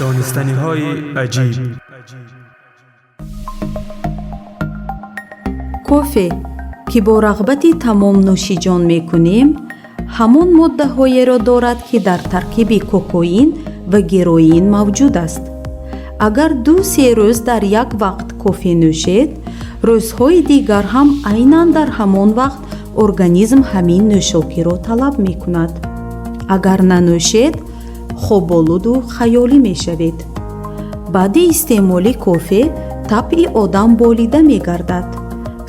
دانستنی‌های عجیب. кофе ки бо рағбати тамом нӯшиҷон мекунем, ҳамон моддаҳоеро дорад ки дар таркиби кокоин ва героин мавҷуд аст. агар 2-3 рӯз дар як вақт кофе нӯшед, рӯзҳои дигар ҳам айнан дар ҳамон вақт организм ҳамин нӯшокиро талаб мекунад. агар нанӯшед, хоболуду хаёлӣ мешавед. баъди истеъмоли кофе табъи одам болида мегардад.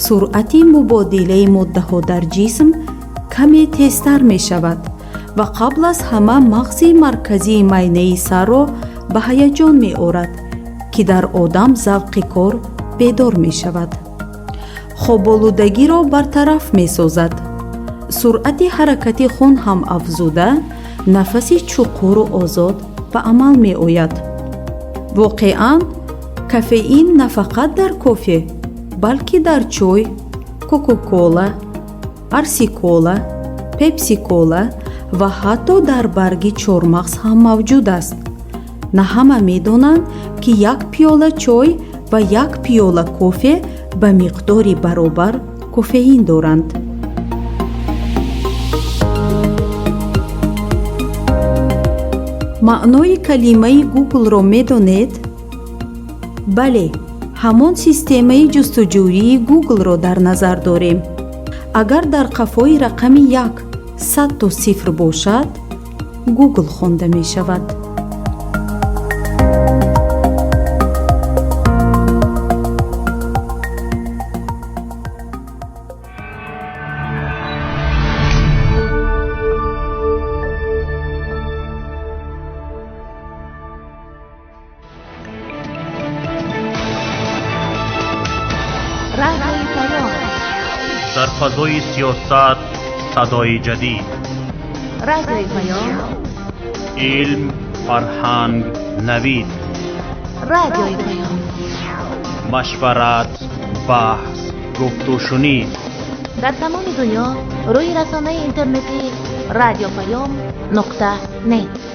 суръати мубодилаи моддаҳо дар ҷисм каме тезтар мешавад ва қабл аз ҳама мағзи марказии майнаи сарро ба ҳаяҷон меорад, ки дар одам завқи кор бедор мешавад. хоболудагиро бартараф месозад. суръати ҳаракати хун ҳам афзуда, нафаси чуқуру озод ба амал меояд. воқеан кафеин на фақат дар кофе, балки дар чой, кока-кола, арси-кола, пепси-кола ва ҳатто дар барги чормағз ҳам мавҷуд аст. на ҳама медонанд, ки як пиёла чой ва як пиёла кофе ба миқдори баробар кофеин доранд. маънои калимаи Google-ро медонед? бале, ҳамон системаи ҷустуҷӯии Google-ро дар назар дорем. агар дар қафои рақами 1 100 то сифр бошад, Google хонда мешавад. در فضای سیاست صدای جدید. رادیوی پیام. علم، فرهنگ، نوید. رادیوی پیام. مشورت، بحث، گفت و شنید. در تمام دنیا روی رسانه اینترنتی رادیو پیام نقطه نت.